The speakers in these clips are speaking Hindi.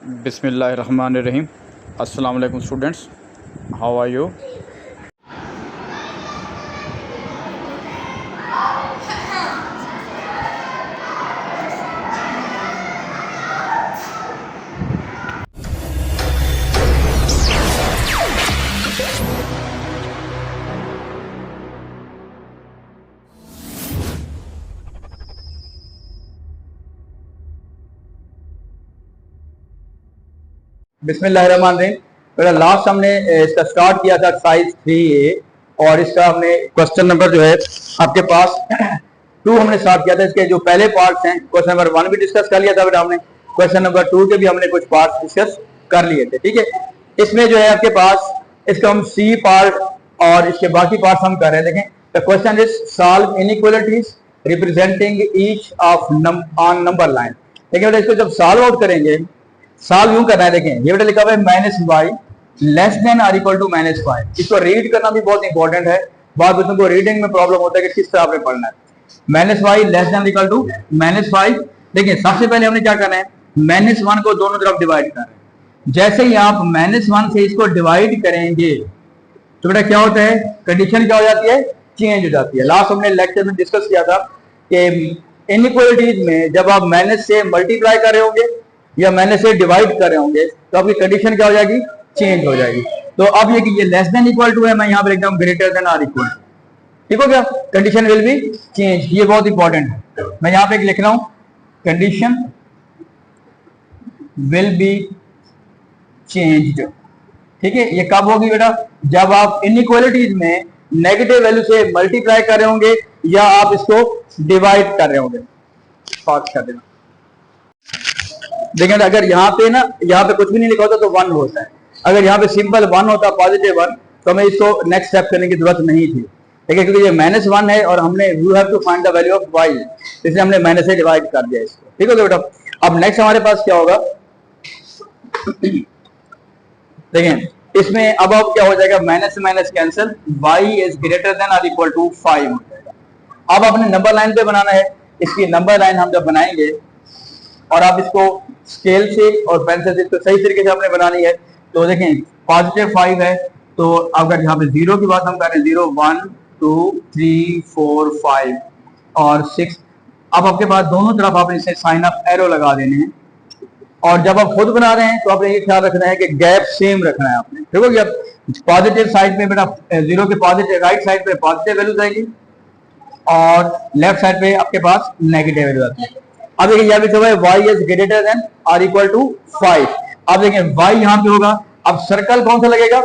बिस्मिल्लाहिर्रहमानिर्रहीम। अस्सलाम वालेकुम स्टूडेंट्स, हाउ आर यू? बिस्मिल्लाहिर्रहमानिर्रहीम। बेटा लास्ट हमने इसका स्टार्ट किया था एक्सरसाइज 3A और इसका हमने क्वेश्चन नंबर जो है आपके पास 2 हमने स्टार्ट किया था। इसके जो पहले पार्ट्स हैं, क्वेश्चन नंबर 1 भी डिस्कस कर लिया था बेटा हमने, क्वेश्चन नंबर 2 के भी हमने कुछ पार्ट्स डिस्कस कर लिए थे। ठीक है, इसमें जो है आपके पास इसका हम सी पार्ट और इसके बाकी पार्ट्स हम कर रहे हैं। देखें, the question is solve inequalities representing each of on number line. देखिए बेटा, इसको जब सॉल्व आउट करेंगे, सॉल्व यूं करना है। देखें ये बेटा लिखा हुआ है माइनस वाई लेस देन और इक्वल टू माइनस 5। इसको रीड करना भी बहुत इंपॉर्टेंट है। बहुत बच्चों को रीडिंग में प्रॉब्लम होता है कि किस तरह आपने पढ़ना है। Minus Y less than equal to minus 5। देखिए सबसे पहले हमने क्या करना है, माइनस 1 को दोनों तरफ डिवाइड करना है। जैसे ही आप माइनस 1 से इसको डिवाइड करेंगे तो बेटा क्या होता है, कंडीशन क्या हो जाती है, चेंज हो जाती है। लास्ट हमने लेक्चर में डिस्कस किया था कि इनइक्वालिटीज में जब आप माइनस से मल्टीप्लाई कर रहे होंगे या माइनस से डिवाइड कर रहे होंगे तो आपकी कंडीशन क्या हो जाएगी, चेंज हो जाएगी। तो अब ये कि ये लेस देन इक्वल टू है, मैं यहाँ पर एकदम greater than or equal to, ठीक हो गया, कंडीशन विल बी चेंज। ये बहुत इंपॉर्टेंट है, मैं यहाँ पे लिख रहा हूं कंडीशन विल बी चेंज्ड। ठीक है, ये कब होगी बेटा, जब आप इनइक्वालिटीज में नेगेटिव वैल्यू से मल्टीप्लाई कर रहे होंगे या आप इसको डिवाइड कर रहे होंगे। पास कर देना। देखिए अगर यहाँ पे ना, यहाँ पे कुछ भी नहीं लिखा होता तो 1 होता है। अगर यहाँ पे सिंपल 1 होता, पॉजिटिव 1, तो हमें इसको नेक्स्ट स्टेप करने की जरूरत नहीं थी। ठीक है, क्योंकि ये -1 है और हमने you have to find the value of y, इसलिए हमने माइनस से डिवाइड कर दिया इसको। ठीक हो गया बेटा। अब नेक्स्ट हमारे पास क्या होगा, देखिए इसमें अब क्या हो जाएगा, माइनस से minus cancel, y is greater than और इक्वल टू 5 हो जाएगा। अब आपने नंबर लाइन पे बनाना है। इसकी नंबर लाइन हम जब बनाएंगे और आप इसको स्केल से और पेंसिल से इसको सही तरीके से आपने बनानी है, तो देखें पॉजिटिव 5 है, तो अगर यहाँ पे 0 की बात हम कर रहे हैं, 0 1 2 3 4 5 और 6। अब आपके पास दोनों तरफ आपने इसे साइन ऑफ एरो लगा देने हैं। और जब आप खुद बना रहे हैं तो आपने ये ख्याल रखना है कि गैप सेम रखना है आपने। ठीक हो गया। पॉजिटिव साइड में बेटा 0 के पॉजिटिव राइट साइड पे पॉजिटिव वैल्यू आएगी और लेफ्ट साइड पे आपके पास नेगेटिव वैल्यू आती है। अब देखिए यहाँ पे y इज ग्रेटर देन और इक्वल टू 5। अब देखिए y यहाँ पे होगा। अब सर्कल कौन सा लगेगा,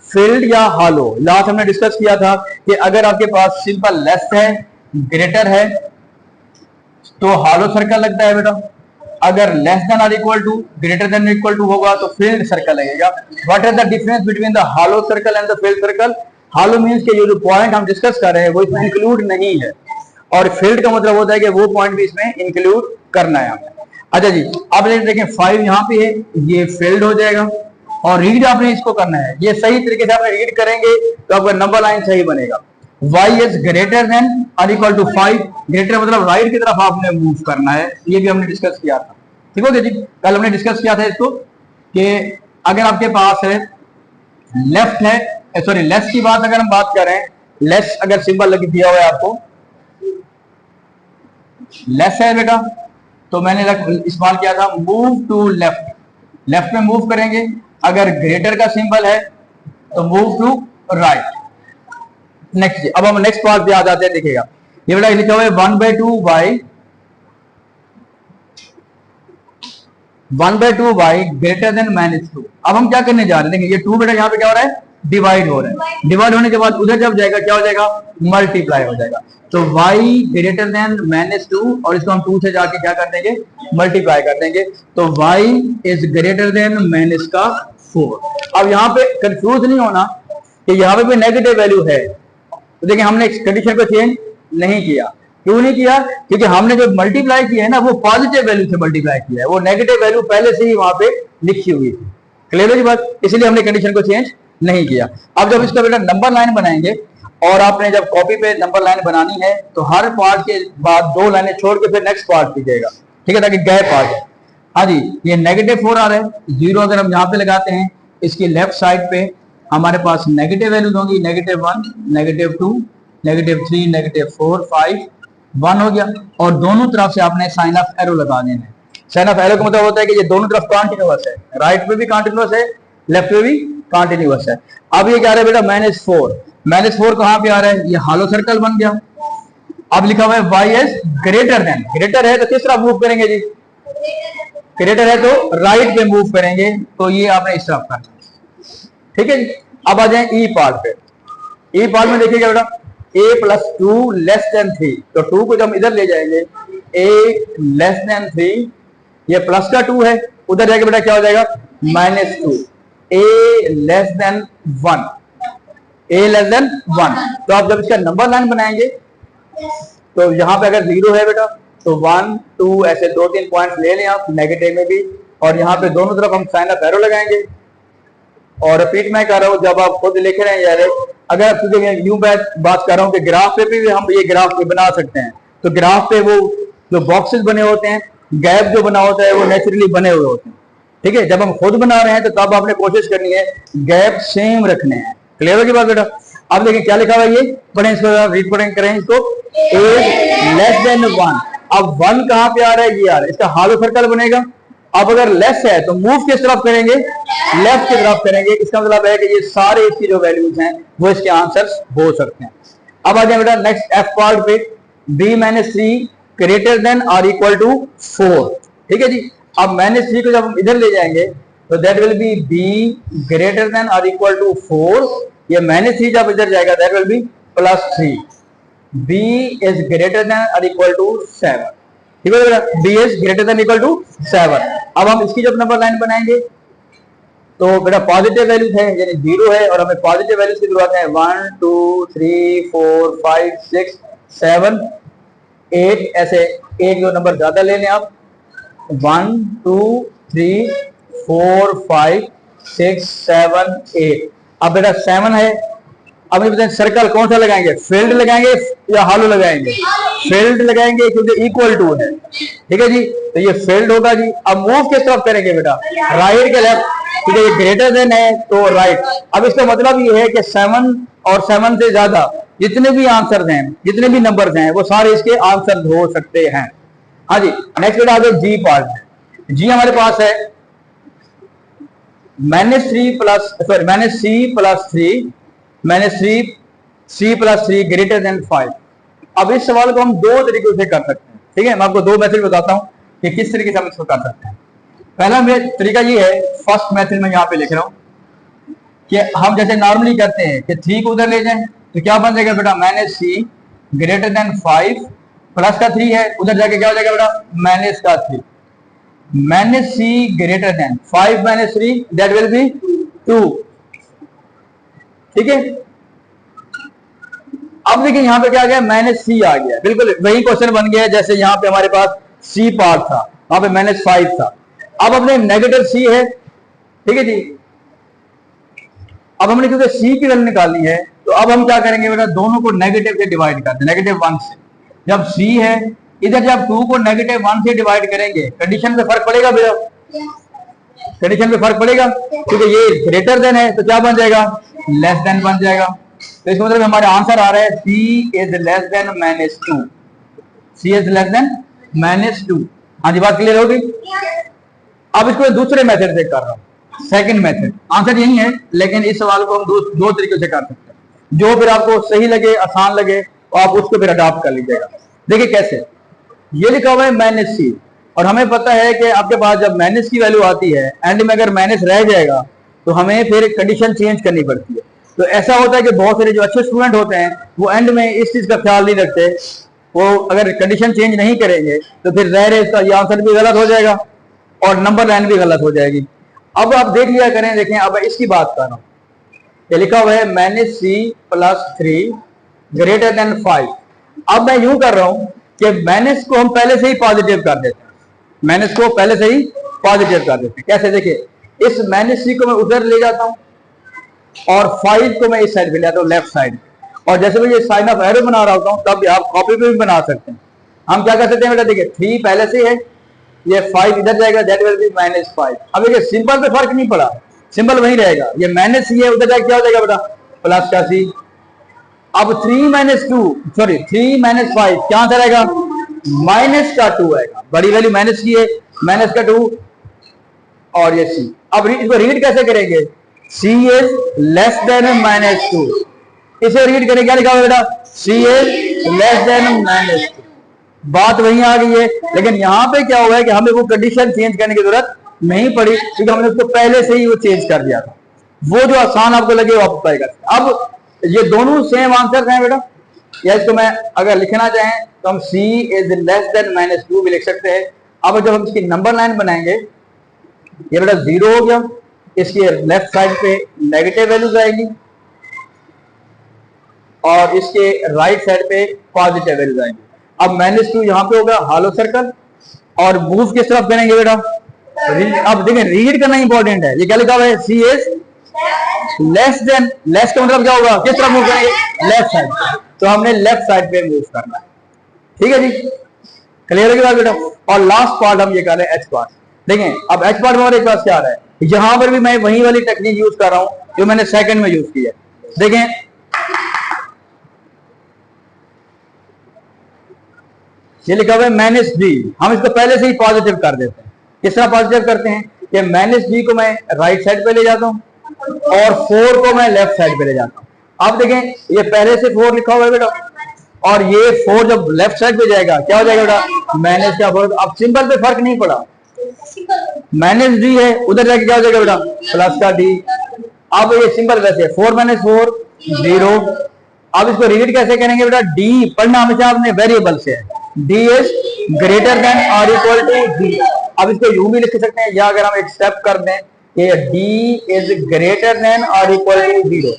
फील्ड या हालो। लास्ट हमने डिस्कस किया था कि अगर आपके पास सिंपल लेस है, ग्रेटर है, तो हालो सर्कल लगता है बेटा। अगर लेस देन और equal to, greater than equal to होगा तो फील्ड सर्कल लगेगा। What is the difference between the hollow circle and the filled circle? Hollow means के जो पॉइंट हम डिस्कस कर रहे हैं वो इसमें इंक्लूड नहीं है, और फील्ड का मतलब होता है कि वो पॉइंट भी इसमें इंक्लूड करना है हमें। अच्छा जी, अब देखें 5 यहाँ पे है, ये फील्ड हो जाएगा और रीड आपने इसको करना है। ये सही तरीके से आपने रीड करेंगे तो आपका नंबर लाइन सही बनेगा। y इज ग्रेटर देन और इक्वल टू 5। ग्रेटर मतलब राइट की तरफ आपने मूव करना है, ये भी हमने डिस्कस किया था। ठीक हो गया जी, कल हमने डिस्कस किया था इसको कि अगर आपके पास है लेफ्ट है, सॉरी लेस की बात अगर हम बात करें, लेस अगर सिंबल लगी दिया हुआ है आपको, लेस है बेटा, तो मैंने इस्तेमाल किया था मूव टू लेफ्ट। लेफ्ट में मूव करेंगे। अगर ग्रेटर का सिंबल है तो मूव टू राइट। नेक्स्ट, अब हम नेक्स्ट पार्ट पे आ जाते हैं। देखिएगा ये बेटा लिखा हुआ है 1/2 y, 1/2 y ग्रेटर देन -2। अब हम क्या करने जा रहे हैं, देखिए ये 2 बेटा यहाँ पे क्या हो रहा है, डिवाइड हो रहा है। डिवाइड होने के बाद उधर जब जाएगा क्या हो जाएगा, मल्टीप्लाई हो जाएगा। तो y ग्रेटर देन -2 और इसको हम 2 से जाके क्या कर देंगे, मल्टीप्लाई कर देंगे। तो y इज ग्रेटर देन -4। अब यहाँ पे कंफ्यूज नहीं होना कि यहाँ पे भी नेगेटिव वैल्यू है, तो देखिए हमने कंडीशन को चेंज नहीं किया। क्यों नहीं किया, क्योंकि हमने जो मल्टीप्लाई किया है ना वो पॉजिटिव वैल्यू से मल्टीप्लाई किया है, वो नेगेटिव वैल्यू पहले से ही वहां पे लिखी हुई थी। क्लियर है जी बात, इसलिए हमने कंडीशन को चेंज नहीं किया। अब जब इसका बेटा नंबर लाइन बनाएंगे और आपने जब कॉपी पे नंबर लाइन बनानी है तो हर पार्ट के बाद 2 लाइनें छोड़ के फिर नेक्स्ट पार्ट कीजिएगा। ठीक है, ताकि गैप आ जाए। हाँ जी, ये -4 आ रहा है। 0 अगर हम यहाँ पे लगाते हैं, इसकी लेफ्ट साइड पे हमारे पास नेगेटिव वैल्यूज होंगी, -1, -2, -3, -4, 5, 1 हो गया। और दोनों तरफ से आपने साइन ऑफ एरो लगा देना है। साइन ऑफ एरो का मतलब होता है कि ये दोनों तरफ कॉन्टिन्यूअस है, राइट पे भी कॉन्टिन्यूअस है, लेफ्ट पे भी कॉन्टिन्यूअस है। अब ये क्या रहा है बेटा, -4। -4 कहाँ पे आ रहा है, ये हालो सर्कल बन गया। अब लिखा हुआ है y is greater then, greater है तो किस तरफ मूव करेंगे जी, ग्रेटर है तो राइट पे मूव करेंगे, तो ये आपने इस तरफ करना, ठीक है जी। अब आ जाए ई पार्ट पे। ई पार्ट में देखिएगा बेटा, a + 2 < 3, तो 2 को जब हम इधर ले जाएंगे, a < 3, ये प्लस का 2 है, उधर जाके बेटा क्या हो जाएगा, -2, a < 1। तो आप जब इसका नंबर लाइन बनाएंगे तो यहाँ पे अगर 0 है बेटा तो 1, 2 ऐसे 2-3 पॉइंट्स ले लें आप नेगेटिव में भी, और यहाँ पे दोनों तरफ हम साइन ऑफ एरो लगाएंगे। और रिपीट मैं कर रहा हूँ, जब आप खुद लिख रहे हैं यार, अगर तुझे यूं बात कर रहा हूँ कि ग्राफ पे भी हम ये ग्राफ पे बना सकते हैं, तो ग्राफ पे वो जो बॉक्सेस बने होते हैं, गैप जो बना होता है वो नेचुरली बने हुए होते हैं, ठीक है। जब हम खुद बना रहे हैं तो तब आपने कोशिश करनी है गैप सेम रखने हैं। क्लियर होगी बात बेटा। अब देखिए क्या लिखा हुआ है, ये पढ़ें इसको, रीड पढ़ें करें इसको, a < 1। अब 1 कहां पे आ रहा है, ये आ रहा है, इसका हालो सर्कल बनेगा। अब अगर लेस है तो मूव किस तरफ करेंगे, लेफ्ट की तरफ करेंगे। इसका मतलब है कि ये सारे इसकी जो वैल्यूज हैं वो इसके आंसर्स हो सकते हैं। अब आ जाए बेटा नेक्स्ट एफ पार्ट पे, b - 3 ग्रेटर देन और इक्वल टू 4, ठीक है जी। अब -3 को जब हम इधर ले जाएंगे तो that will be b greater than और इक्वल टू 4। ये -3 जब इधर जाएगा that will be +3, b is greater than और इक्वल टू 7, ठीक है बेटा, b is greater than equal to 7। अब हम इसकी जब नंबर लाइन बनाएंगे तो बेटा पॉजिटिव वैल्यूज है, यानी 0 है, और हमें पॉजिटिव वैल्यूज की जरूरत है। 1, 2, 3, 4, 5, 6, 7, 8 ऐसे 1 2 नंबर ज्यादा ले लें आप। 1, 2, 3, 4, 5, 6, 7, 8। अब बेटा 7 है। अब ये बताएं सर्कल कौन सा लगाएंगे, फील्ड लगाएंगे या हालो लगाएंगे, फील्ड लगाएंगे क्योंकि इक्वल टू है, ठीक है जी। तो ये फील्ड होगा जी। अब मूव किस तरफ करेंगे बेटा, राइट के लेफ्ट, ठीक है। ये ग्रेटर देन है तो राइट। अब इसका मतलब ये है कि 7 और 7 से ज्यादा जितने भी आंसर हैं, जितने भी नंबर्स हैं, वो सारे इसके आंसर हो सकते हैं। हाँ जी, नेक्स्ट बेटा आ जाए जी पार्ट। जी हमारे पास है -c + 3 ग्रेटर देन 5। अब इस सवाल को हम दो तरीकों से कर सकते हैं, ठीक है। मैं आपको दो मेथड बताता हूं कि किस तरीके से हम इसको कर सकते हैं। पहला तरीका ये है, फर्स्ट मेथड में यहाँ पे लिख रहा हूं कि हम जैसे नॉर्मली करते हैं कि 3 को उधर ले जाएं तो क्या बन जाएगा बेटा, -c ग्रेटर देन 5, प्लस का 3 है, उधर जाके क्या हो जाएगा बेटा, माइनस का 3, -c greater than 5 - 3 that will B 2, ठीक है। अब देखिए यहां पे क्या आ गया, -c आ गया, बिल्कुल वही क्वेश्चन बन गया जैसे यहां पे हमारे पास c पार्ट था, वहां पे -5 था। अब अपने नेगेटिव c है, ठीक है जी। अब हमने क्योंकि c की वैल्यू निकालनी है तो अब हम क्या करेंगे बेटा, दोनों को नेगेटिव से डिवाइड कर दें, -1 से। जब c है इधर, जब 2 को -1 से डिवाइड करेंगे कंडीशन में फर्क पड़ेगा बेटा, कंडीशन में फर्क पड़ेगा, क्योंकि ये ग्रेटर देन है तो क्या बन जाएगा, लेस देन बन जाएगा। तो इसका मतलब हमारा आंसर आ रहा है c is less than -2, c is less than -2। हाँ जी, बात क्लियर होगी। अब इसको दूसरे मेथड से कर रहा हूं, सेकंड मेथड। आंसर यही है, लेकिन इस सवाल को हम दो तरीकों से कर सकते हैं, जो फिर आपको सही लगे, आसान लगे, तो आप उसको फिर अडॉप्ट कर लीजिएगा। देखिए कैसे, ये लिखा हुआ है -c, और हमें पता है कि आपके पास जब माइनस की वैल्यू आती है, एंड में अगर माइनस रह जाएगा तो हमें फिर कंडीशन चेंज करनी पड़ती है। तो ऐसा होता है कि बहुत सारे जो अच्छे स्टूडेंट होते हैं वो एंड में इस चीज का ख्याल नहीं रखते, वो अगर कंडीशन चेंज नहीं करेंगे तो फिर ज़ाहिर है इसका ये आंसर भी गलत हो जाएगा और नंबर लाइन भी गलत हो जाएगी। अब आप देख लिया करें, देखें अब इसकी बात कर रहा हूं, ये लिखा हुआ है -c + 3 ग्रेटर देन 5। अब मैं यूं कर रहा हूं कि माइनस को हम पहले से ही पॉजिटिव कर देते हैं, माइनस को पहले से ही पॉजिटिव कर देते हैं। कैसे, देखिए इस -c को मैं उधर ले जाता हूं और 5 को मैं इस साइड पे ले आता हूं, लेफ्ट साइड। और जैसे मैं ये साइन ऑफ एरो बना रहा होता हूं, तब आप कॉपी पे भी बना सकते हैं। हम क्या कर सकते हैं बेटा, देखिए 3 पहले से है, ये 5 इधर जाएगा, दैट विल बी -5। अब देखिए सिंबल पे फर्क नहीं पड़ा, सिंबल वही रहेगा, ये माइनस सी है, उधर जाके क्या हो जाएगा बेटा, प्लस का सी। अब 3 - 5 क्या आंसर आएगा, -2 आएगा, बड़ी वैल्यू माइनस की है, -2 और ये सी। अब इसको रीड कैसे करेंगे, सी इज लेस देन -2, इसे रीड करें क्या लिखा हुआ बेटा, सी इज लेस देन -2। बात वही आ गई है, लेकिन यहां पे क्या हुआ है कि हमें वो कंडीशन चेंज करने की जरूरत नहीं पड़ी, क्योंकि हमने उसको पहले से ही वो चेंज कर दिया था। वो जो आसान आपको लगे वो आप अप्लाई कर। अब ये दोनों सेम आंसर हैं बेटा, या इसको मैं अगर लिखना चाहें तो हम c इज लेस देन -2 भी लिख सकते हैं। अब जब हम इसकी नंबर लाइन बनाएंगे, ये बेटा 0 हो गया, इसके लेफ्ट साइड पे नेगेटिव वैल्यूज आएंगी और इसके राइट साइड पे पॉजिटिव वैल्यूज आएंगी। अब -2 यहाँ पे होगा हॉलो सर्कल, और मूव किस तरफ करेंगे बेटा, अब देखें रीड करना इंपॉर्टेंट है। ये क्या लिखा हुआ है, सी इज लेस देन, लेस का मतलब क्या होगा, किस तरफ मूव करेंगे, लेफ्ट साइड, तो हमने लेफ्ट साइड पे मूव करना है। ठीक है जी, क्लियर है बात बेटा। और लास्ट पार्ट हम ये कर रहे हैं एच पार्ट। देखें अब एच पार्ट में हमारे पास क्या आ रहा है, यहां पर भी मैं वही वाली टेक्निक यूज कर रहा हूं जो मैंने सेकंड में यूज की है। देखें ये लिखा हुआ है -d, हम इसको पहले से ही पॉजिटिव कर देते हैं। किस तरह पॉजिटिव करते हैं, कि -d को मैं राइट साइड पे ले जाता हूं और 4 को मैं लेफ्ट साइड पे ले जाता हूं। अब देखें ये पहले से 4 लिखा हुआ है बेटा, और ये 4 जब लेफ्ट साइड पे जाएगा क्या हो जाएगा बेटा, माइनस का 4। अब सिंबल पे फर्क नहीं पड़ा, -d है, उधर जाके क्या हो जाएगा बेटा, प्लस का d। अब ये सिंबल वैसे 4 - 4 0। अब इसको रीड कैसे करेंगे बेटा, d पढ़ना हमेशा आपने वेरिएबल से है, d इज ग्रेटर देन और इक्वल टू d। अब इसको यूं भी लिख सकते हैं, या अगर हम एक स्टेप कर दें कि d इज ग्रेटर देन और इक्वल टू 0।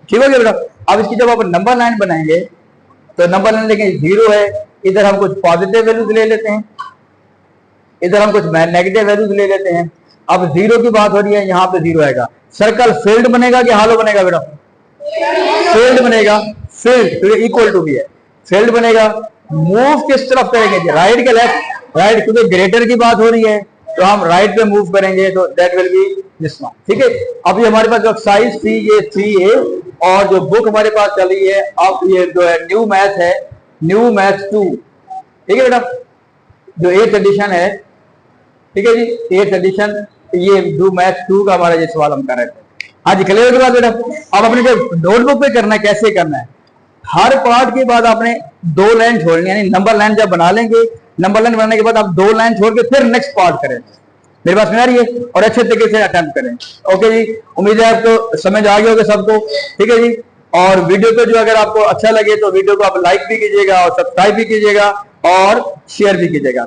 ठीक है बेटा। अब इसकी जब आप नंबर लाइन बनाएंगे तो नंबर लाइन देखें 0 है, इधर हम कुछ पॉजिटिव वैल्यूज ले लेते हैं, इधर हम कुछ नेगेटिव वैल्यूज ले लेते हैं। अब 0 की बात हो रही है, यहाँ पे 0 आएगा। सर्कल फील्ड बनेगा कि हालो बनेगा बेटा, फील्ड बनेगा, फील्ड तो इक्वल टू भी है, फील्ड बनेगा। मूव किस तरफ करेंगे, राइट के लेफ्ट, राइट, क्योंकि ग्रेटर की बात हो रही है तो हम राइट पे मूव करेंगे, तो that will B this one. ठीक है। अभी हमारे पास जो एक्सरसाइज थी ये 3 है, और जो बुक हमारे पास चली है अब ये जो है न्यू मैथ है, न्यू मैथ 2। ठीक है बेटा, जो 8th एडिशन है, ठीक है जी 8th एडिशन, ये न्यू मैथ 2 का हमारा ये सवाल हम कर रहे थे। हाँ जी, क्लियर हो गया बेटा। अब अपने जो नोटबुक पे करना है, कैसे करना है, हर पार्ट के बाद आपने 2 लाइन छोड़नी है, यानी नंबर लाइन जब बना लेंगे, नंबर लाइन बनाने के बाद आप 2 लाइन छोड़ के फिर नेक्स्ट पार्ट करें। मेरे पास में आ रही है, और अच्छे तरीके से अटेम्प्ट करें। ओके जी, उम्मीद है आपको समझ आ गया होगा सबको। ठीक है जी, और वीडियो को जो अगर आपको अच्छा लगे तो वीडियो को आप लाइक भी कीजिएगा और सब्सक्राइब भी कीजिएगा और शेयर भी कीजिएगा।